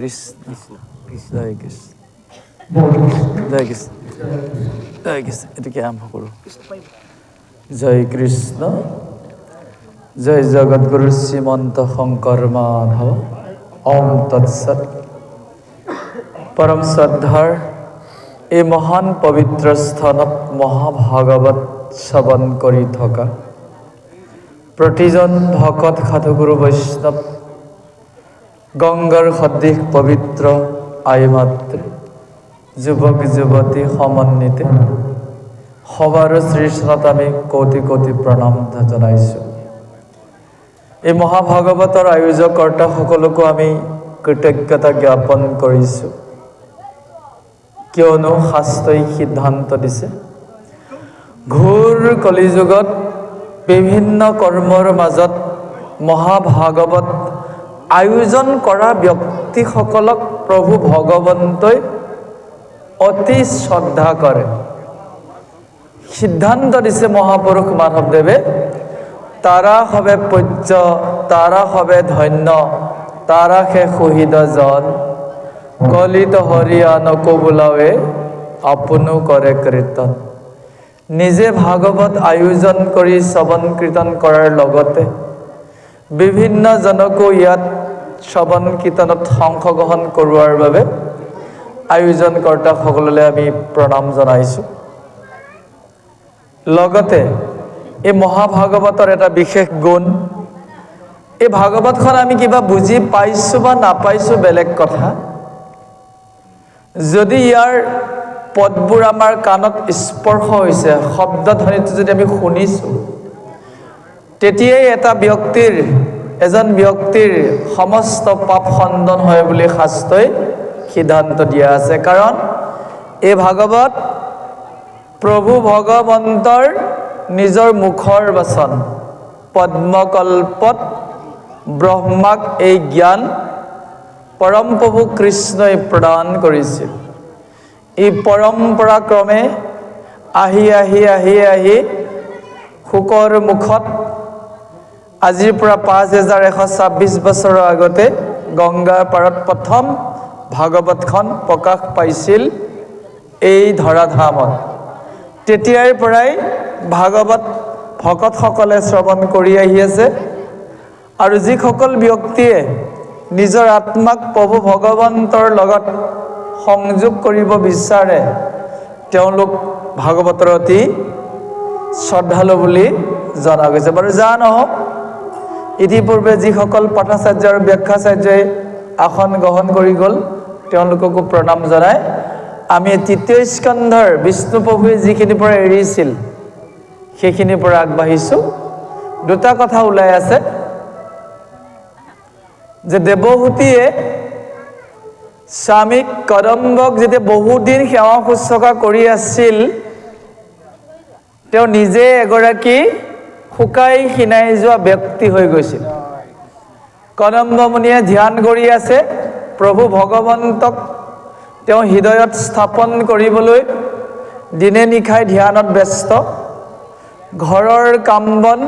কৃষ্ণ জয় কৃষ্ণ জয় কৃষ্ণ জয় কৃষ্ণ এটাকে আৰম্ভ কৰোঁ জয় কৃষ্ণ জয় জগৎগুৰু শ্ৰীমন্ত শংকৰ মাধৱ ওম তৎসৎ পৰম শ্ৰদ্ধাৰ এই মহান পবিত্ৰ স্থানত মহাভাগৱত শ্ৰৱণ কৰি থকা প্ৰতিজন ভকত সাধুগুৰু বৈষ্ণৱ গংগাৰ সদৃশ পবিত্ৰ আই মাতৃ যুৱক যুৱতী সমন্বিত সবাৰো শ্ৰীচৰণত আমি কোটি কোটি প্ৰণাম জনাইছোঁ। এই মহাভাগৱতৰ আয়োজকৰ্তা সকলোকো আমি কৃতজ্ঞতা জ্ঞাপন কৰিছোঁ, কিয়নো শাস্ত্ৰই সিদ্ধান্ত দিছে ঘোৰ কলিযুগত বিভিন্ন কৰ্মৰ মাজত মহাভাগৱত আয়োজন কৰা ব্যক্তিসকলক প্ৰভু ভগৱন্তই অতি শ্ৰদ্ধা কৰে। সিদ্ধান্ত দিছে মহাপুৰুষ মাধৱদেৱে, তাৰা হবে পূজ্য, তাৰা হবে ধন্য, তাৰা সে শহীদ জন, কলিত হৰিয়ানক বোলাৱে আপোনো কৰে কীৰ্তন। নিজে ভাগৱত আয়োজন কৰি শ্ৰৱণ কীৰ্তন কৰাৰ লগতে বিভিন্ন জনকো ইয়াত শ্ৰৱণ কীৰ্তনত অংশগ্ৰহণ কৰোৱাৰ বাবে আয়োজনকৰ্তাসকললৈ আমি প্ৰণাম জনাইছোঁ। লগতে এই মহাভাগৱতৰ এটা বিশেষ গুণ, এই ভাগৱতখন আমি কিবা বুজি পাইছোঁ বা নাপাইছোঁ বেলেগ কথা, যদি ইয়াৰ পদবোৰ আমাৰ কাণত স্পৰ্শ হৈছে, শব্দধ্বনিটো যদি আমি শুনিছোঁ, তেতিয়াই এজন ব্যক্তিৰ সমস্ত পাপ খণ্ডন হয় বুলি শাস্ত্ৰই সিদ্ধান্ত দিয়া আছে। কাৰণ এই ভাগৱত প্ৰভু ভগৱন্তৰ নিজৰ মুখৰ বচন। পদ্মকল্পত ব্ৰহ্মাক এই জ্ঞান পৰম প্ৰভু কৃষ্ণই প্ৰদান কৰিছিল। এই পৰম্পৰাক্ৰমে আহি আহি আহি আহি শুকৰ মুখত আজিৰ পৰা 5126 বছৰৰ আগতে গংগাৰ পাৰত প্ৰথম ভাগৱতখন প্ৰকাশ পাইছিল এই ধৰাধামত। তেতিয়াৰ পৰাই ভাগৱত ভকতসকলে শ্ৰৱণ কৰি আহি আছে, আৰু যিসকল ব্যক্তিয়ে নিজৰ আত্মাক প্ৰভু ভগৱন্তৰ লগত সংযোগ কৰিব বিচাৰে তেওঁলোক ভাগৱতৰ অতি শ্ৰদ্ধালু বুলি জনা গৈছে। বাৰু যা নহওক, ইতিপূৰ্বে যিসকল পাঠাচাৰ্য আৰু ব্যাখ্যাচাৰ্যই আসন গ্ৰহণ কৰি গ'ল তেওঁলোককো প্ৰণাম জনাই আমি তৃতীয় স্কন্ধৰ বিষ্ণুপ্ৰভুৱে যিখিনিৰ পৰা এৰিছিল সেইখিনিৰ পৰা আগবাঢ়িছোঁ। দুটা কথা ওলাই আছে যে দেৱহূতিয়ে স্বামীক কদম্বক যেতিয়া বহুদিন সেৱা শুশ্ৰূষা কৰি আছিল, তেওঁ নিজে এগৰাকী শুকাই ক্ষীণাই যোৱা ব্যক্তি হৈ গৈছিল। কদম্ব মুনিয়ে ধ্যান কৰি আছে, প্ৰভু ভগৱন্তক তেওঁ হৃদয়ত স্থাপন কৰিবলৈ দিনে নিশাই ধ্যানত ব্যস্ত। ঘৰৰ কাম বন,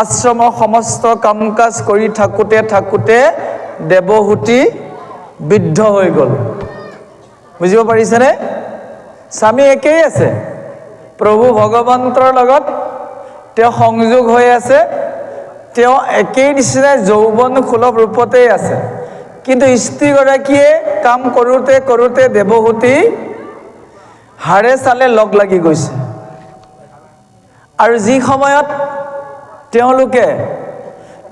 আশ্ৰমৰ সমস্ত কাম কাজ কৰি থাকোঁতে থাকোঁতে দেৱহূতি বৃদ্ধ হৈ গ'ল। বুজিব পাৰিছেনে? স্বামী একেই আছে, প্ৰভু ভগৱন্তৰ লগত তেওঁ সংযোগ হৈ আছে, তেওঁ একেই নিচিনাই যৌৱন সুলভ ৰূপতেই আছে, কিন্তু স্ত্ৰীগৰাকীয়ে কাম কৰোঁতে কৰোঁতে দেৱহূতি হাড়ে চালে লগ লাগি গৈছে। আৰু যি সময়ত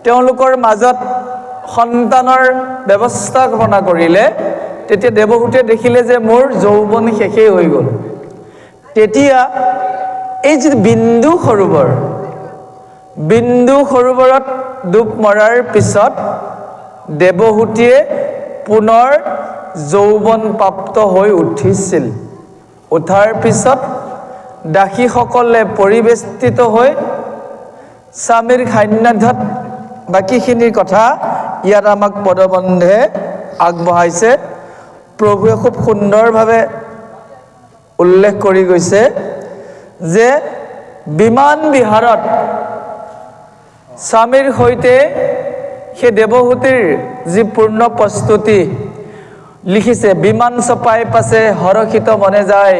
তেওঁলোকৰ মাজত সন্তানৰ ব্যৱস্থাপনা কৰিলে, তেতিয়া দেৱহূতিয়ে দেখিলে যে মোৰ যৌৱন শেষেই হৈ গ'ল। তেতিয়া এই যি বিন্দু সৰোবৰত ডুব মৰাৰ পিছত দেৱহূতিয়ে পুনৰ যৌৱন প্ৰাপ্ত হৈ উঠিছিল। উঠাৰ পিছত দাসীসকলে পৰিবেষ্টিত হৈ স্বামীৰ সান্নিধ্যত বাকীখিনিৰ কথা ইয়াত আমাক পদবন্ধে আগবঢ়াইছে। প্ৰভুৱে খুব সুন্দৰভাৱে উল্লেখ কৰি গৈছে যে বিমান বিহাৰত স্বামীৰ সৈতে সেই দেৱহূতিৰ যি পূৰ্ণ প্ৰস্তুতি লিখিছে, বিমান চপাই পাছে হৰষিত মনে যায়,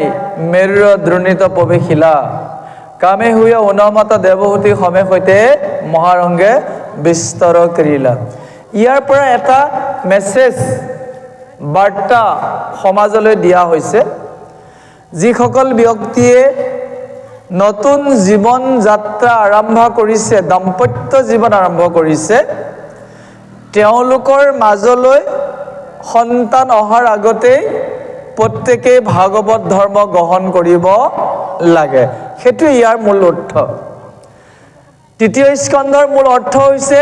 মেৰুৰ দ্ৰোণিত প্ৰৱেশিলা, কামে হুয়ে উনমত দেৱহূতি সমে সৈতে মহাৰংগে বিস্তৰ কৰিলা। ইয়াৰ পৰা এটা মেছেজ, বাৰ্তা সমাজলৈ দিয়া হৈছে, যিসকল ব্যক্তিয়ে নতুন জীৱন যাত্ৰা আৰম্ভ কৰিছে, দাম্পত্য জীৱন আৰম্ভ কৰিছে, তেওঁলোকৰ মাজলৈ সন্তান অহাৰ আগতেই প্ৰত্যেকেই ভাগৱত ধৰ্ম গ্ৰহণ কৰিব লাগে। সেইটো ইয়াৰ মূল অৰ্থ। তৃতীয় স্কন্ধৰ মূল অৰ্থ হৈছে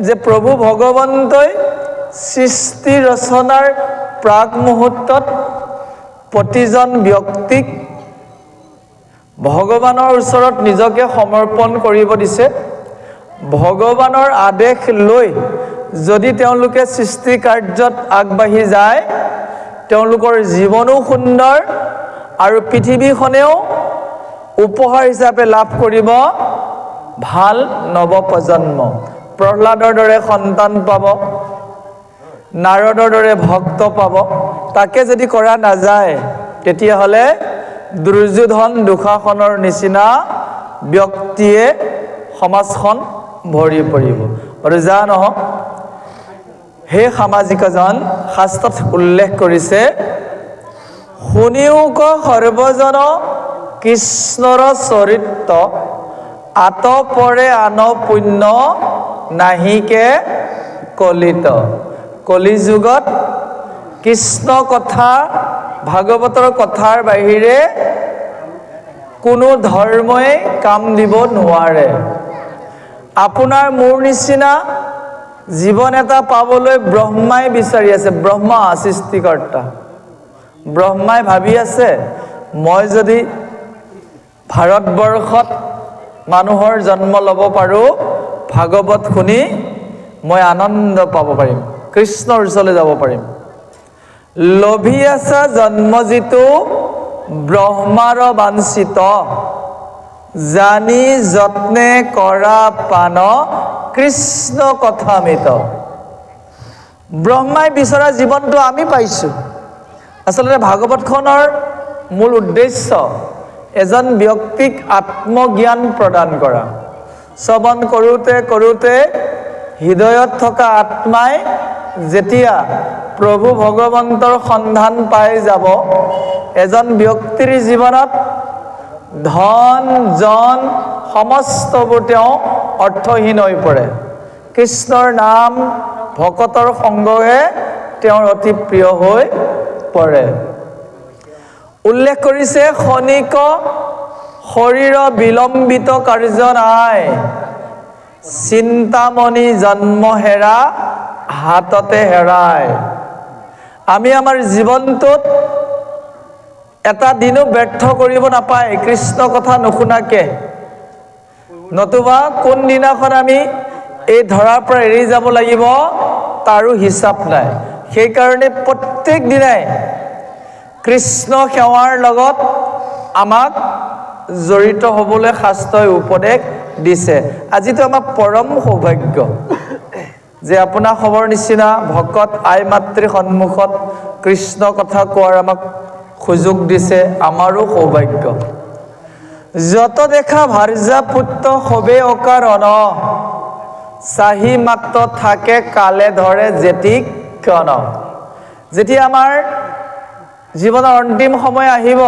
যে প্ৰভু ভগৱন্তই সৃষ্টি ৰচনাৰ প্ৰাক মুহূৰ্তত প্ৰতিজন ব্যক্তিক ভগৱানৰ ওচৰত নিজকে সমৰ্পণ কৰিব দিছে। ভগৱানৰ আদেশ লৈ যদি তেওঁলোকে সৃষ্টি কাৰ্যত আগবাঢ়ি যায়, তেওঁলোকৰ জীৱনো সুন্দৰ আৰু পৃথিৱীখনেও উপহাৰ হিচাপে লাভ কৰিব ভাল নৱপ্ৰজন্ম। প্ৰহ্লাদৰ দৰে সন্তান পাব, নাৰদৰ দৰে ভক্ত পাব। তাকে যদি কৰা নাযায়, তেতিয়াহ'লে দুৰ্যোধন দুঃশাসনৰ নিচিনা ব্যক্তিয়ে সমাজখন ভৰি পৰিব। আৰু যা নহওক, সেই সামাজিকজন শাস্ত্ৰত উল্লেখ কৰিছে, শুনিও ক সৰ্বজন কৃষ্ণৰ চৰিত্ৰ, আতপৰে আন পুণ্য নাহিকে কলিত। কলিযুগত কৃষ্ণ কথা, ভাগৱতৰ কথাৰ বাহিৰে কোনো ধৰ্মই কাম দিব নোৱাৰে। আপোনাৰ মোৰ নিচিনা জীৱন এটা পাবলৈ ব্ৰহ্মাই বিচাৰি আছে। ব্ৰহ্মা সৃষ্টিকৰ্তা। ব্ৰহ্মাই ভাবি আছে, মই যদি ভাৰতবৰ্ষত মানুহৰ জন্ম ল'ব পাৰোঁ, ভাগৱত শুনি মই আনন্দ পাব পাৰিম, কৃষ্ণৰ ওচৰলৈ যাব পাৰিম। লভি আছা জন্ম যিটো ব্ৰহ্মাৰ বাঞ্ছিত, জানি যত্নে কৰা পান কৃষ্ণ কথামিত। ব্ৰহ্মাই বিচৰা জীৱনটো আমি পাইছোঁ। আচলতে ভাগৱতখনৰ মূল উদ্দেশ্য এজন ব্যক্তিক আত্মজ্ঞান প্ৰদান কৰা। শ্ৰৱণ কৰোঁতে কৰোঁতে হৃদয়ত থকা আত্মাই যেতিয়া প্ৰভু ভগৱন্তৰ সন্ধান পাই যাব, এজন ব্যক্তিৰ জীৱনত ধন জন সমস্তবোৰ তেওঁ অৰ্থহীন হৈ পৰে। কৃষ্ণৰ নাম ভকতৰ সংগহে তেওঁৰ অতি প্ৰিয় হৈ পৰে। উল্লেখ কৰিছে, খনিক শৰীৰ বিলম্বিত কাৰ্য নাই, চিন্তামণি জন্ম হেৰা হাততে হেৰায়। আমি আমাৰ জীৱনটোত এটা দিনো ব্যৰ্থ কৰিব নাপায় কৃষ্ণ কথা নুশুনাকে, নতুবা কোনদিনাখন আমি এই ধৰাৰ পৰা এৰি যাব লাগিব তাৰো হিচাপ নাই। সেইকাৰণে প্ৰত্যেক দিনাই কৃষ্ণ সেৱাৰ লগত আমাক জড়িত হ'বলৈ শাস্ত্ৰই উপদেশ দিছে। আজিতো আমাৰ পৰম সৌভাগ্য যে আপোনাৰ খবৰ নিচিনা ভকত আই মাতৃ সন্মুখত কৃষ্ণ কথা কোৱাৰ আমাক সুযোগ দিছে। আমাৰো সৌভাগ্য। যত দেখা ভাৰ্যা পুত্ৰ সবে অকাৰণ, চাহি মাত্ৰ থাকে কালে ধৰে যেতি কণ। যেতিয়া আমাৰ জীৱনৰ অন্তিম সময় আহিব,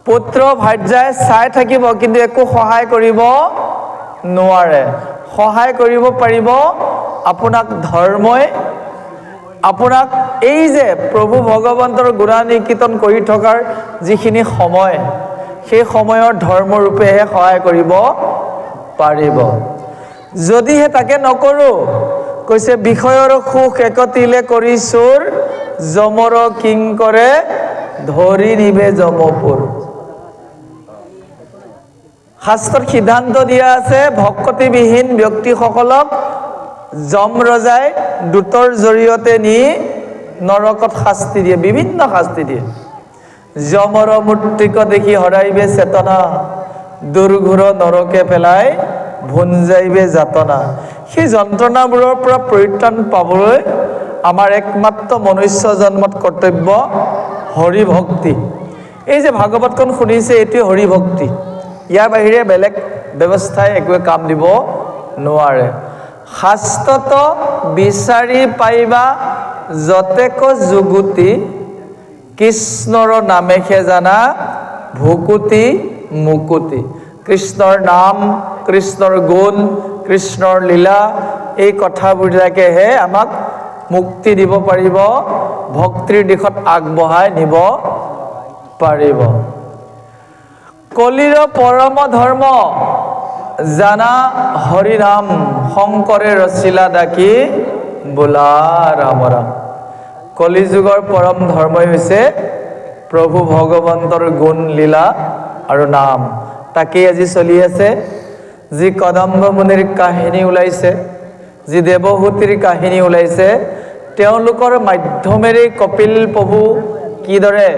পুত্ৰ ভাৰ্যাই চাই থাকিব কিন্তু একো সহায় কৰিব নোৱাৰে। সহায় কৰিব পাৰিব আপোনাক ধৰ্মই, আপোনাক এই যে প্ৰভু ভগৱন্তৰ গুণানী কীৰ্তন কৰি থকাৰ যিখিনি সময়, সেই সময়ৰ ধৰ্মৰূপেহে সহায় কৰিব পাৰিব। যদিহে তাকে নকৰোঁ, কৈছে বিষয়ৰ সুখ একতিলে কৰি চোৰ, যমৰ কিংকৰে ধৰি নিবে যমপুৰ। শাস্ত্ৰত সিদ্ধান্ত দিয়া আছে, ভক্তিবিহীন ব্যক্তিসকলক যম ৰজাই দূতৰ জৰিয়তে নি নৰকত শাস্তি দিয়ে, বিভিন্ন শাস্তি দিয়ে। যমৰ মূৰ্তিক দেখি হৰাইবে চেতনা, দুৰ্ঘোৰ নৰকে পেলাই ভুঞ্জাইবে যাতনা। সেই যন্ত্ৰণাবোৰৰ পৰা পৰিত্ৰাণ পাবলৈ আমাৰ একমাত্ৰ মনুষ্য জন্মত কৰ্তব্য হৰি ভক্তি। এই যে ভাগৱতখন শুনিছে এইটোৱে হৰি ভক্তি। ইয়াৰ বাহিৰে বেলেগ ব্যৱস্থাই একোৱে কাম দিব নোৱাৰে। শাস্ত্ৰত বিচাৰি পাইবা যতেক যুগুতি, কৃষ্ণৰ নামেহে জানা ভুকুতি মুকুতি। কৃষ্ণৰ নাম, কৃষ্ণৰ গুণ, কৃষ্ণৰ লীলা, এই কথাবিলাকেহে আমাক মুক্তি দিব পাৰিব, ভক্তিৰ দিশত আগবঢ়াই নিব পাৰিব। কলিৰ পৰম ধৰ্ম জানা হৰি নাম, শংকৰে ৰচিলা ডাকি বোলা ৰাম ৰাম। কলি যুগৰ পৰম ধৰ্মই হৈছে প্ৰভু ভগৱন্তৰ গুণ লীলা আৰু নাম। তাকেই আজি চলি আছে। যি কদম্ব মুনিৰ কাহিনী ওলাইছে, যি দেৱহূতিৰ কাহিনী ওলাইছে, তেওঁলোকৰ মাধ্যমেৰে কপিল প্ৰভু কিদৰে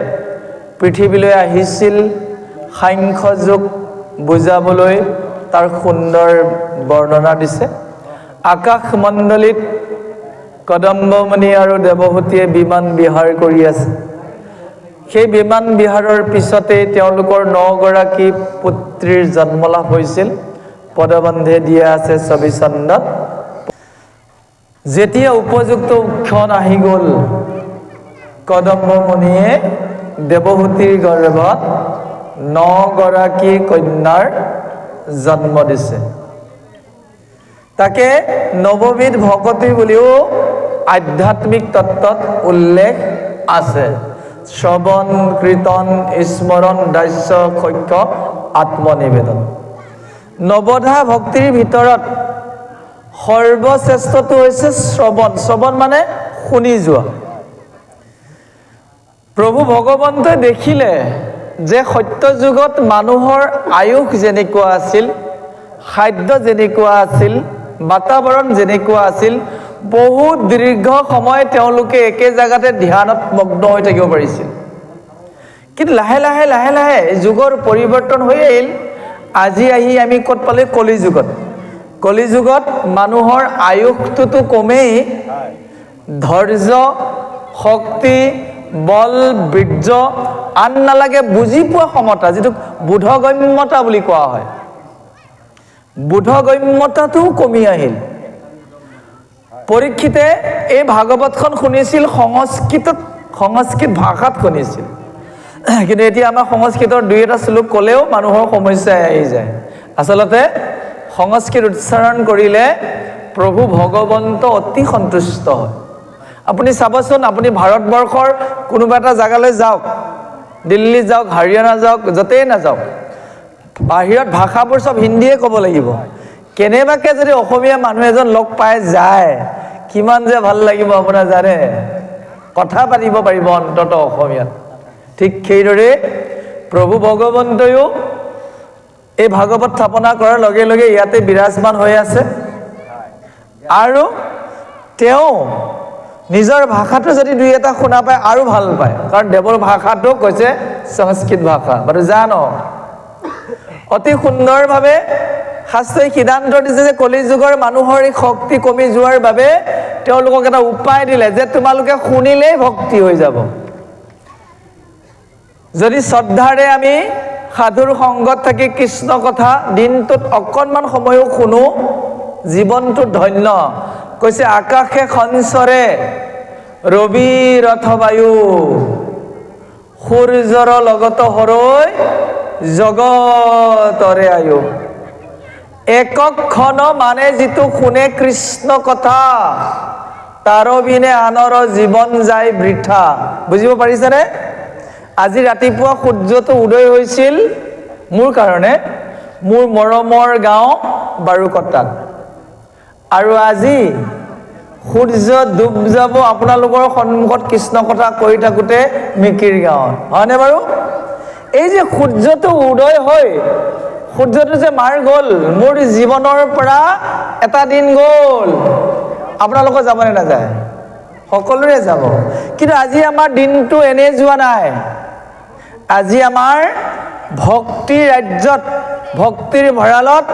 পৃথিৱীলৈ আহিছিল সাংখ্য যোগ বুজাবলৈ তাৰ সুন্দৰ বৰ্ণনা দিছে। আকাশ মণ্ডলীত কদম্বমুনি আৰু দেৱহূতিয়ে বিমান বিহাৰ কৰি আছে। সেই বিমান বিহাৰৰ পিছতে তেওঁলোকৰ 9 গৰাকী পুত্ৰীৰ জন্ম লাভ হৈছিল। পদবন্ধে দিয়া আছে 24 চন্দত। যেতিয়া উপযুক্ত ক্ষণ আহি গ'ল, কদম্বমুনিয়ে দেৱহূতিৰ গৰ্ভত 9 গৰাকী কন্যাৰ জন্ম দিছে। তাকে নৱবিধ ভকতি বুলিও আধ্যাত্মিক তত্ত্বত উল্লেখ আছে। শ্ৰৱণ, কীৰ্তন, স্মৰণ, দাস্য, সখ্য, আত্মনিবেদন। নৱধা ভক্তিৰ ভিতৰত সৰ্বশ্ৰেষ্ঠটো হৈছে শ্ৰৱণ। শ্ৰৱণ মানে শুনি যোৱা। প্ৰভু ভগৱন্তই দেখিলে যে সত্য যুগত মানুহৰ আয়ুস যেনেকুৱা আছিল, খাদ্য যেনেকুৱা আছিল, বাতাবৰণ যেনেকুৱা আছিল, বহুত দীৰ্ঘ সময় তেওঁলোকে একে জেগাতে ধ্যানত মগ্ন হৈ থাকিব পাৰিছিল। কিন্তু লাহে লাহে লাহে লাহে যুগৰ পৰিৱৰ্তন হৈ আহিল। আজি আহি আমি ক'ত পালে? কলি যুগত। কলি যুগত মানুহৰ আয়ুসটোতো কমেই, ধৈৰ্য, শক্তি, বল, বীৰ্য, আন নালাগে বুজি পোৱা ক্ষমতা, যিটো বোধগম্যতা বুলি কোৱা হয়, বোধগম্যতাটোও কমি আহিল। পৰীক্ষিতে এই ভাগৱতখন শুনিছিল সংস্কৃত ভাষাত শুনিছিল। কিন্তু এতিয়া আমাৰ সংস্কৃতৰ 2-এটা শ্লোক ক'লেও মানুহৰ সমস্যাই আহি যায়। আচলতে সংস্কৃত উচ্চাৰণ কৰিলে প্ৰভু ভগৱন্ত অতি সন্তুষ্ট হয়। আপুনি চাবচোন, আপুনি ভাৰতবৰ্ষৰ কোনোবা এটা জেগালৈ যাওক, দিল্লী যাওক, হাৰিয়ানা যাওক, য'তেই নাযাওক, বাহিৰত ভাষাবোৰ চব হিন্দীয়ে ক'ব লাগিব। কেনেবাকৈ যদি অসমীয়া মানুহ এজন লগ পাই যায়, কিমান যে ভাল লাগিব আপোনাৰ জানে? কথা পাতিব পাৰিব অন্তত অসমীয়াত। ঠিক সেইদৰে প্ৰভু ভগৱন্তয়ো এই ভাগৱত স্থাপনা কৰাৰ লগে লগে ইয়াতে বিৰাজমান হৈ আছে। আৰু তেওঁ নিজৰ ভাষাটো যদি 2-এটা শুনা পায় আৰু ভাল পায়, কাৰণ দেৱৰ ভাষাটো কৈছে সংস্কৃত ভাষা। বাৰু জানো অতি সুন্দৰভাৱে শাস্ত্ৰই সিদ্ধান্ত দিছে যে কলি যুগৰ মানুহৰ এই শক্তি কমি যোৱাৰ বাবে তেওঁলোকক এটা উপায় দিলে যে তোমালোকে শুনিলেই ভক্তি হৈ যাব। যদি শ্ৰদ্ধাৰে আমি সাধুৰ সংগত থাকি কৃষ্ণ কথা দিনটোত অকণমান সময়ো শুনো, জীৱনটো ধন্য। কৈছে আকাশে সঞ্চৰে ৰবি ৰথবায়ু, সূৰ্যৰ লগত হৰৈ জগতৰে আয়ু। একক ক্ষণ মানে যিটো শুনে কৃষ্ণ কথা, তাৰ বিনে আনৰ জীৱন যায় বৃথা। বুজিব পাৰিছেনে? আজি ৰাতিপুৱা সূৰ্যটো উদয় হৈছিল মোৰ কাৰণে, মোৰ মৰমৰ গাঁও বাৰুকটাত। আৰু আজি সূৰ্য ডুব যাব আপোনালোকৰ সন্মুখত কৃষ্ণ কথা কৈ থাকোঁতে মিকিৰ গাঁৱত। হয়নে বাৰু? এই যে সূৰ্যটো উদয় হৈ সূৰ্যটো যে মাৰ গ'ল, মোৰ জীৱনৰ পৰা এটা দিন গ'ল। আপোনালোকৰ যাবনে নাযায়? সকলোৰে যাব। কিন্তু আজি আমাৰ দিনটো এনেই যোৱা নাই। আজি আমাৰ ভক্তিৰ ৰাজ্যত, ভক্তিৰ ভঁৰালত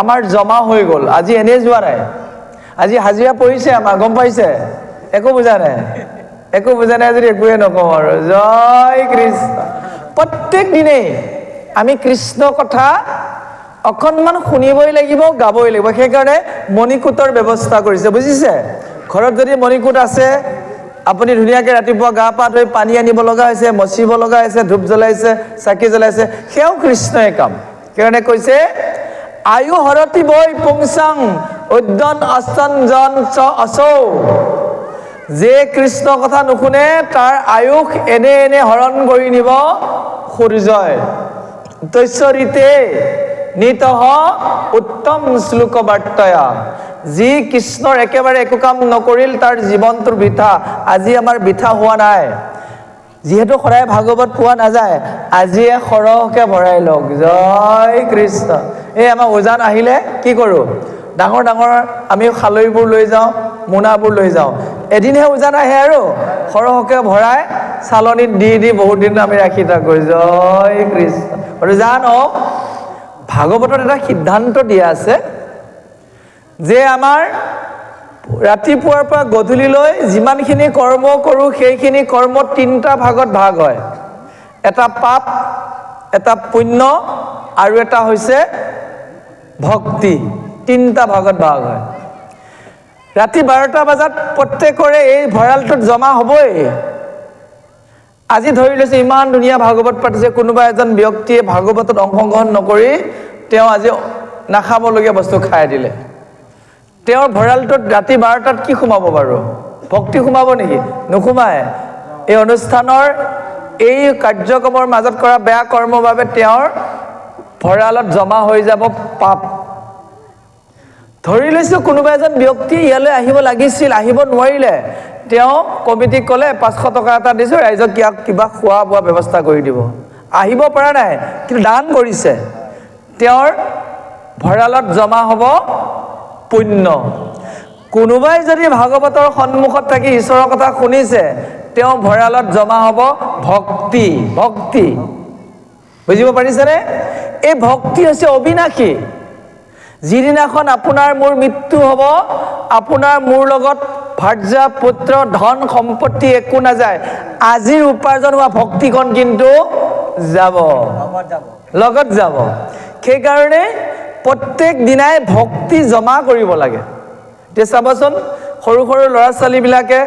আমাৰ জমা হৈ গ'ল। আজি এনেই যোৱা নাই। আজি হাজিৰা পৰিছে আমাৰ, গম পাইছে? একো বুজা নাই, একো বুজা নাই যদি একোৱে নকওঁ আৰু। জয় কৃষ্ণ। প্ৰত্যেক দিনেই আমি কৃষ্ণ কথা অকণমান শুনিবই লাগিব, গাবই লাগিব। সেইকাৰণে মণিকূটৰ ব্যৱস্থা কৰিছে, বুজিছে? ঘৰত যদি মণিকূট আছে, আপুনি ধুনীয়াকৈ ৰাতিপুৱা গা পা ধুই পানী আনিব লগা হৈছে, মচিব লগা হৈছে, ধূপ জ্বলাইছে, চাকি জ্বলাইছে, সেয়াও কৃষ্ণই কাম। সেইকাৰণে কৈছে আয়ু হৰতি বৈ পুংসাং উদ্যন অস্তঞ্জন চ অচৌ। যে কৃষ্ণ কথা নুশুনে তাৰ আয়ুস এনে এনে হৰণ কৰি নিব সূৰ্যই। তৈশ্বৰীতে নিতহ উত্তম শ্লোক বাৰ্তায়া। যি কৃষ্ণৰ একেবাৰে একো কাম নকৰিল তাৰ জীৱনটোৰ বৃথা। আজি আমাৰ বৃথা হোৱা নাই, যিহেতু সদায় ভাগৱত পোৱা নাযায়, আজিয়ে সৰহকৈ ভৰাই লওক। জয় কৃষ্ণ। এই আমাৰ উজান আহিলে কি কৰোঁ? ডাঙৰ ডাঙৰ আমি খালৈবোৰ লৈ যাওঁ, মোনাবোৰ লৈ যাওঁ। এদিনহে উজান আহে আৰু সৰহকৈ ভৰাই চালনীত দি দি বহুত দিন আমি ৰাখি থাকোঁ। জয় কৃষ্ণ। আৰু জানো ভাগৱতত এটা সিদ্ধান্ত দিয়া আছে যে আমাৰ ৰাতিপুৱাৰ পৰা গধূলিলৈ যিমানখিনি কৰ্ম কৰোঁ সেইখিনি কৰ্ম 3টা ভাগত ভাগ হয়। এটা পাপ, এটা পুণ্য আৰু এটা হৈছে ভক্তি। 3টা ভাগত ভাগ হয়। ৰাতি 12টা বজাত প্ৰত্যেকৰে এই ভঁৰালটোত জমা হ'বই। আজি ধৰি লৈছে ইমান ধুনীয়া ভাগৱত পাতিছে, কোনোবা এজন ব্যক্তিয়ে ভাগৱতত অংশগ্ৰহণ নকৰি তেওঁ আজি নাখাবলগীয়া বস্তু খাই দিলে। তেওঁৰ ভঁৰালটোত ৰাতি 12টাত কি সোমাব বাৰু? ভক্তি সোমাব নেকি? নোসোমায়। এই অনুষ্ঠানৰ এই কাৰ্যক্ৰমৰ মাজত কৰা বেয়া কৰ্মৰ বাবে তেওঁৰ ভঁৰালত জমা হৈ যাব পাপ। ধৰি লৈছোঁ কোনোবা এজন ব্যক্তি ইয়ালৈ আহিব লাগিছিল, আহিব নোৱাৰিলে। তেওঁ কমিটিক ক'লে 500 টকা এটা দিছোঁ, ৰাইজক কিবা খোৱা বোৱা ব্যৱস্থা কৰি দিব। আহিব পৰা নাই কিন্তু দান কৰিছে, তেওঁৰ ভঁৰালত জমা হ'ব পুণ্য। কোনোবাই যদি ভাগৱতৰ সন্মুখত থাকি ঈশ্বৰৰ কথা শুনিছে, তেওঁ ভঁৰালত জমা হ'ব ভক্তি। ভক্তি বুজিব পাৰিছেনে? এই ভক্তি হৈছে অবিনাশী। যিদিনাখন আপোনাৰ মোৰ মৃত্যু হ'ব, আপোনাৰ মোৰ লগত ভাৰ্যা পুত্ৰ ধন সম্পত্তি একো নাযায়, আজিৰ উপাৰ্জন হোৱা ভক্তিকণ কিন্তু যাব, লগত যাব। সেইকাৰণে প্ৰত্যেক দিনাই ভক্তি জমা কৰিব লাগে। এতিয়া চাবচোন সৰু সৰু ল'ৰা ছোৱালীবিলাকে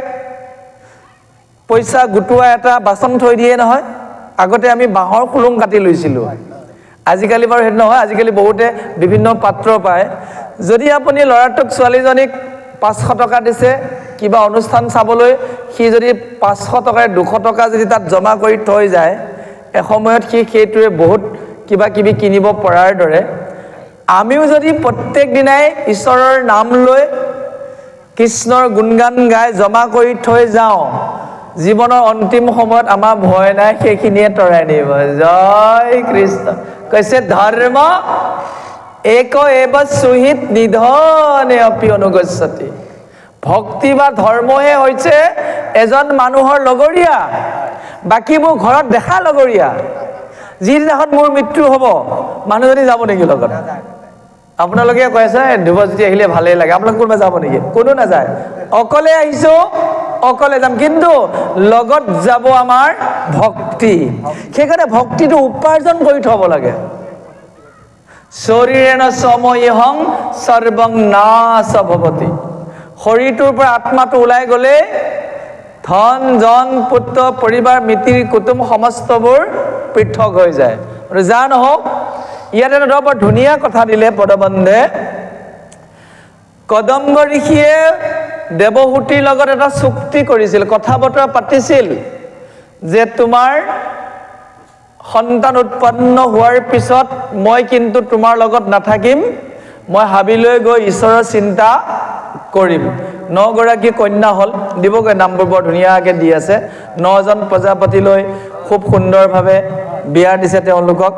পইচা গোটোৱা এটা বাচন থৈ দিয়ে নহয়। আগতে আমি বাঁহৰ খুলুং কাটি লৈছিলোঁ, আজিকালি বাৰু সেইটো নহয়, আজিকালি বহুতে বিভিন্ন পাত্ৰ পায়। যদি আপুনি ল'ৰাটোক ছোৱালীজনীক 500 টকা দিছে কিবা অনুষ্ঠান চাবলৈ, সি যদি 500 টকাৰে 200 টকা যদি তাত জমা কৰি থৈ যায়, এসময়ত সি সেইটোৱে বহুত কিবা কিবি কিনিব পৰাৰ দৰে আমিও যদি প্ৰত্যেক দিনাই ঈশ্বৰৰ নাম লৈ কৃষ্ণৰ গুণগান গাই জমা কৰি থৈ যাওঁ, জীৱনৰ অন্তিম সময়ত আমাৰ ভয় নাই, সেইখিনিয়ে তৰাই নিব। জয় কৃষ্ণ। কৈছে ধৰ্ম এক এব সুহিত নিধনে অপি অনুগচ্ছতি। ভক্তি বা ধৰ্মহে হৈছে এজন মানুহৰ লগৰীয়া, বাকীবোৰ ঘৰত দেখা লগৰীয়া। যিদিনাখন মোৰ মৃত্যু হ'ব, মানুহজনী যাব নেকি লগত? আপোনালোকে কৈ আছে ধ্ৰুৱজ্যোতি আহিলে ভালেই লাগে, আপোনালোক কোনোবা যাব নেকি? কোনো নাযায়। অকলে আহিছোঁ, অকলে যাম, কিন্তু লগত যাব আমাৰ ভক্তি। সেইকাৰণে ভক্তিটো উপাৰ্জন কৰি থ'ব লাগে। শৰীৰেণ সময়হং সৰ্বং নাশ ভৱতি। শৰীৰটোৰ পৰা আত্মাটো ওলাই গ'লে ধন জন পুত্ৰ পৰিবাৰ মিতিৰ কুটুম সমস্তবোৰ পৃথক হৈ যায়। যা নহওক, ইয়াত এটা বৰ ধুনীয়া কথা দিলে পদবন্ধে। কদম্ব ঋষিয়ে দেৱহূতিৰ লগত এটা চুক্তি কৰিছিল, কথা বতৰা পাতিছিল যে তোমাৰ সন্তান উৎপন্ন হোৱাৰ পিছত মই কিন্তু তোমাৰ লগত নাথাকিম, মই হাবিলৈ গৈ ঈশ্বৰৰ চিন্তা কৰিম। 9 গৰাকী কন্যা হ'ল, দিবগৈ নামবোৰ বৰ ধুনীয়াকৈ দি আছে। 9জন প্ৰজাপতিলৈ খুব সুন্দৰভাৱে বিয়া দিছে তেওঁলোকক,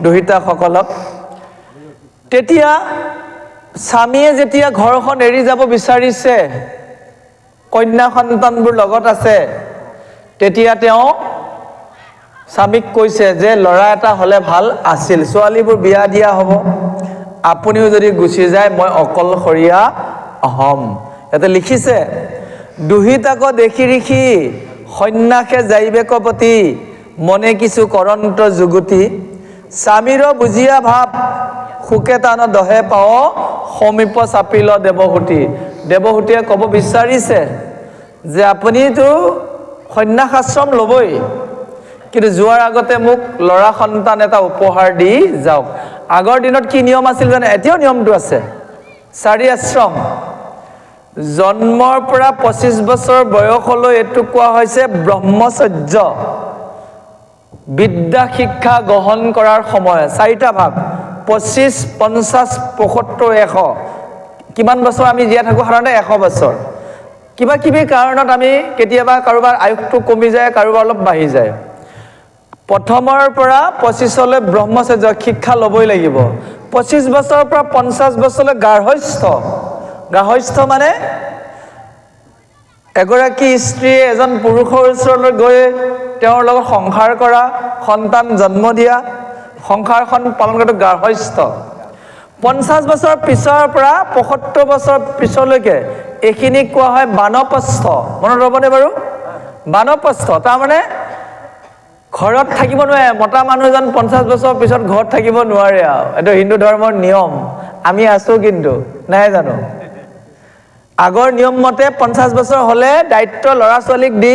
দুহিতাসকলক। তেতিয়া স্বামীয়ে যেতিয়া ঘৰখন এৰি যাব বিচাৰিছে, কন্যা সন্তানবোৰ লগত আছে, তেতিয়া তেওঁ স্বামীক কৈছে যে ল'ৰা এটা হ'লে ভাল আছিল, ছোৱালীবোৰ বিয়া দিয়া হ'ব, আপুনিও যদি গুচি যায় মই অকলশৰীয়া অহম। ইয়াতে লিখিছে দুহিতাক দেখি ঋষি সন্ন্যাসে যাইবে কপতি মনে কিছু কৰন্ত যুগুতি স্বামীৰ বুজিয়া ভাৱ সুকে টান দহে পাও সমীপ চাপিল দেৱহূতি। দেৱহূতিয়ে ক'ব বিচাৰিছে যে আপুনিতো সন্ন্যাস আশ্ৰম ল'বই, কিন্তু যোৱাৰ আগতে মোক ল'ৰা সন্তান এটা উপহাৰ দি যাওক। আগৰ দিনত কি নিয়ম আছিল জানে? এতিয়াও নিয়মটো আছে। 4 আশ্ৰম জন্মৰ পৰা 25 বছৰ বয়সলৈ এইটো কোৱা হৈছে ব্ৰহ্মচৰ্য, বিদ্যা শিক্ষা গ্ৰহণ কৰাৰ সময়। 4টা ভাগ, 25, 50, 75, 100। কিমান বছৰ আমি জীয়াই থাকোঁ? সাধাৰণতে 100 বছৰ। কিবা কিবি কাৰণত আমি কেতিয়াবা কাৰোবাৰ আয়ুসটো কমি যায়, কাৰোবাৰ অলপ বাঢ়ি যায়। প্ৰথমৰ পৰা 25লৈ ব্ৰহ্মচৰ্য শিক্ষা ল'বই লাগিব। 25 বছৰৰ পৰা 50 বছৰলৈ গাৰ্হস্থ্য। গাৰ্হস্থ্য মানে এগৰাকী স্ত্ৰীয়ে এজন পুৰুষৰ ওচৰলৈ গৈ তেওঁৰ লগত সংসাৰ কৰা, সন্তান জন্ম দিয়া, সংসাৰখন পালন কৰাটো গাৰ্হস্থ্য। 50 বছৰ পিছৰ পৰা 75 বছৰ পিছলৈকে এইখিনি কোৱা হয় বানপ্ৰস্থ। মনত ৰ'বনে বাৰু? বানপ্ৰস্থ তাৰমানে ঘৰত থাকিব নোৱাৰে। মতা মানুহজন 50 বছৰ পিছত ঘৰত থাকিব নোৱাৰে আৰু, এইটো হিন্দু ধৰ্মৰ নিয়ম। আমি আছোঁ কিন্তু, নাই জানো? আগৰ নিয়ম মতে 50 বছৰ হ'লে দায়িত্ব ল'ৰা ছোৱালীক দি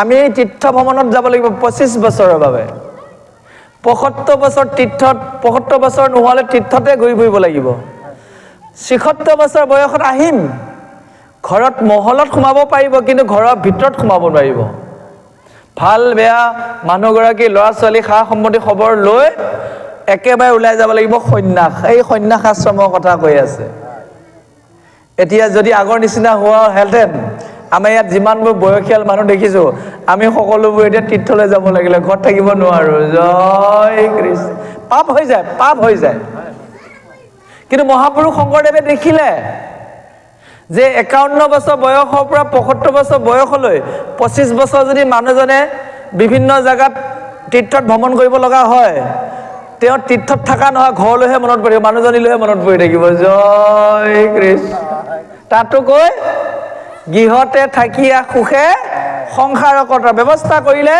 আমি তীৰ্থ ভ্ৰমণত যাব লাগিব 25 বছৰৰ বাবে। 75 বছৰ তীৰ্থত, 75 বছৰ নোহোৱালে তীৰ্থতে ঘূৰি ফুৰিব লাগিব। 76 বছৰ বয়সত আহিম, ঘৰত মহলত সোমাব পাৰিব, কিন্তু ঘৰৰ ভিতৰত সোমাব নোৱাৰিব। ভাল বেয়া মানুহগৰাকী ল'ৰা ছোৱালী সা সম্পত্তি খবৰ লৈ একেবাৰে ওলাই যাব লাগিব সন্ন্যাস। এই সন্ন্যাস আশ্ৰমৰ কথা কৈ আছে। এতিয়া যদি আগৰ নিচিনা হোৱা হেঁতেন, আমাৰ ইয়াত যিমানবোৰ বয়সীয়াল মানুহ দেখিছোঁ, আমি সকলোবোৰ এতিয়া তীৰ্থলৈ যাব লাগিলে, ঘৰত থাকিব নোৱাৰোঁ। জয় কৃষ্ণ। পাপ হৈ যায়, পাপ হৈ যায়। কিন্তু মহাপুৰুষ শংকৰদেৱে দেখিলে যে 51 বছৰ বয়সৰ পৰা 75 বছৰ বয়সলৈ 25 বছৰ যদি মানুহজনে বিভিন্ন জেগাত তীৰ্থত ভ্ৰমণ কৰিব লগা হয়, তেওঁ তীৰ্থত থকা নহয়, ঘৰলৈহে মনত পৰি থাকিব, মানুহজনীলৈহে মনত পৰি থাকিব। জয় কৃষ্ণ। তাতো কৈ গৃহতে থাকিয়া সুখে সংসাৰ কটাৰ ব্যৱস্থা কৰিলে,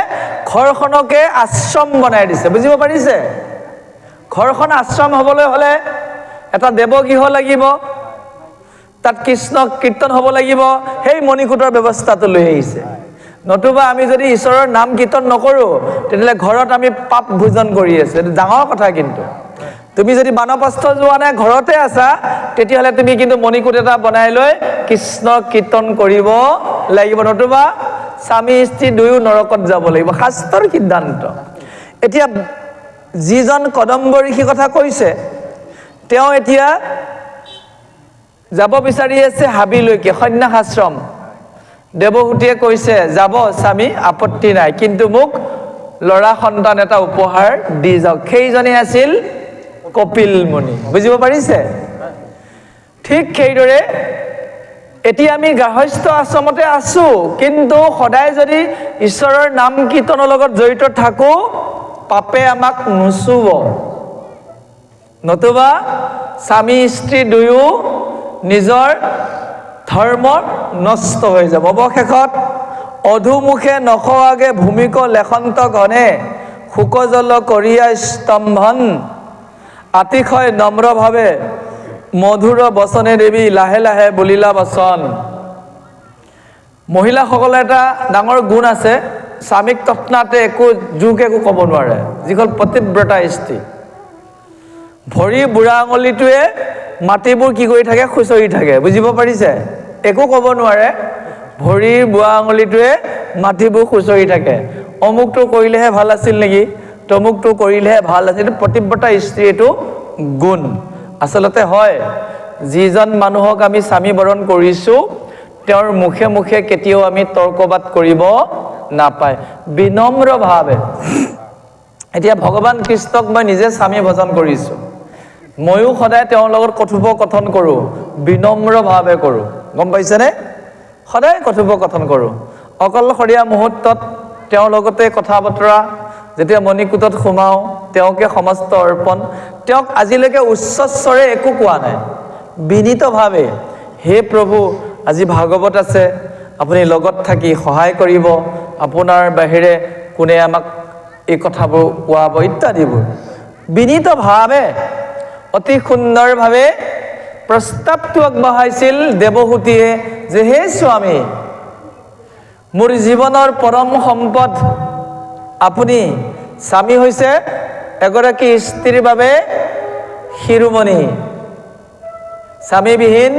ঘৰখনকে আশ্ৰম বনাই দিছে। বুজিব পাৰিছে? ঘৰখন আশ্ৰম হ'বলৈ হ'লে এটা দেৱগৃহ লাগিব, তাত কৃষ্ণ কীৰ্তন হ'ব লাগিব। সেই মণিকূটৰ ব্যৱস্থাটো লৈ আহিছে। নতুবা আমি যদি ঈশ্বৰৰ নাম কীৰ্তন নকৰোঁ, তেতিয়াহ'লে ঘৰত আমি পাপ ভোজন কৰি আছোঁ। এইটো ডাঙৰ কথা। কিন্তু তুমি যদি বানপ্ৰস্থ যোৱা নাই, ঘৰতে আছা, তেতিয়াহ'লে তুমি কিন্তু মণিকূট এটা বনাই লৈ কৃষ্ণ কীৰ্তন কৰিব লাগিব। নতুবা স্বামী স্ত্ৰী দুয়ো নৰকত যাব লাগিব। শাস্ত্ৰৰ সিদ্ধান্ত। এতিয়া যিজন কদম্ব ঋষিৰ কথা কৈছে, তেওঁ এতিয়া যাব বিচাৰি আছে হাবিলৈকে, সন্ন্যাস আশ্ৰম। দেৱহূতিয়ে কৈছে যাব স্বামী, আপত্তি নাই, কিন্তু মোক ল'ৰা সন্তান এটা উপহাৰ দি যাওক। সেইজনে আছিল কপিল মুনি। বুজিব পাৰিছে? ঠিক সেইদৰে এতিয়া আমি গাৰ্হস্থ্য আশ্ৰমতে আছোঁ, কিন্তু সদায় যদি ঈশ্বৰৰ নাম কীৰ্তনৰ লগত জড়িত থাকোঁ, পাপে আমাক নুচুব। নতুবা স্বামী স্ত্ৰী দুয়ো নিজৰ ধৰ্ম নষ্ট হৈ যাব। অৱশেষত অধুমুখে নখোৱাগে ভূমিক লেখন্ত ঘনে শোকজল কৰিয়া স্তম্ভন আতিশয় নম্ৰভাৱে মধুৰ বচনে দেৱী লাহে লাহে বলিলা বচন। মহিলাসকলৰ এটা ডাঙৰ গুণ আছে, স্বামীক তৎনাতে একো ক'ব নোৱাৰে, যিখন পতিব্ৰতা স্ত্ৰী। ভৰি বুঢ়া আঙুলিটোৱে মাটিবোৰ কি কৰি থাকে? খুচৰি থাকে। বুজিব পাৰিছে? একো ক'ব নোৱাৰে, ভৰিৰ বুঢ়া আঙুলিটোৱে মাটিবোৰ খুচৰি থাকে। অমুকটো কৰিলেহে ভাল আছিল নেকি, তমুকটো কৰিলেহে ভাল আছিল। এইটো পতিব্ৰতা স্ত্ৰী, এইটো গুণ। আচলতে হয়, যিজন মানুহক আমি স্বামী বৰণ কৰিছোঁ, তেওঁৰ মুখে মুখে কেতিয়াও আমি তৰ্কবাদ কৰিব নাপায়, বিনম্ৰভাৱে। এতিয়া ভগৱান কৃষ্ণক মই নিজে স্বামী ভজন কৰিছোঁ, ময়ো সদায় তেওঁৰ লগত কথোপকথন কৰোঁ, বিনম্ৰভাৱে কৰোঁ। গম পাইছেনে? সদায় কথোপকথন কৰোঁ। অকলশৰীয়া মুহূৰ্তত তেওঁৰ লগতে কথা বতৰা, যেতিয়া মণিকূটত সোমাওঁ তেওঁকে সমস্ত অৰ্পণ। তেওঁক আজিলৈকে উচ্চস্বৰে একো কোৱা নাই, বিনীতভাৱে হে প্ৰভু, আজি ভাগৱত আছে, আপুনি লগত থাকি সহায় কৰিব, আপোনাৰ বাহিৰে কোনে আমাক এই কথাবোৰ কোৱাব ইত্যাদিবোৰ বিনীতভাৱে অতি সুন্দৰভাৱে প্ৰস্তাৱটো আগবঢ়াইছিল দেৱহূতিয়ে যে হে স্বামী, মোৰ জীৱনৰ পৰম সম্পদ আপুনি। স্বামী হৈছে এগৰাকী স্ত্ৰীৰ বাবে শিৰোমণি। স্বামীবিহীন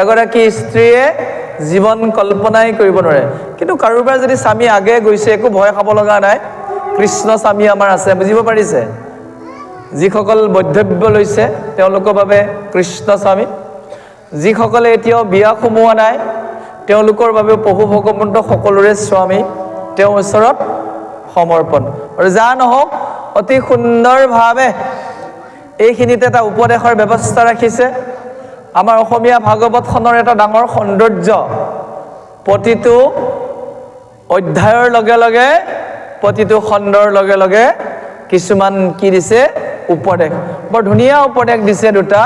এগৰাকী স্ত্ৰীয়ে জীৱন কল্পনাই কৰিব নোৱাৰে। কিন্তু কাৰোবাৰ যদি স্বামী আগে গৈছে, একো ভয় খাব লগা নাই, কৃষ্ণ স্বামী আমাৰ আছে, বুজিব পাৰিছে? যিসকল বৈধব্য লৈছে তেওঁলোকৰ বাবে কৃষ্ণ স্বামী, যিসকলে এতিয়াও বিয়া সোমোৱা নাই তেওঁলোকৰ বাবে প্ৰভু ভগৱন্ত সকলোৰে স্বামী, তেওঁৰ ওচৰত সমৰ্পণ। আৰু যা নহওক অতি সুন্দৰভাৱে এইখিনিতে এটা উপদেশৰ ব্যৱস্থা ৰাখিছে। আমাৰ অসমীয়া ভাগৱতখনৰ এটা ডাঙৰ সৌন্দৰ্য, প্ৰতিটো অধ্যায়ৰ লগে লগে প্ৰতিটো খণ্ডৰ লগে লগে কিছুমান কি দিছে? উপদেশ। বৰ ধুনীয়া উপদেশ দিছে দুটা।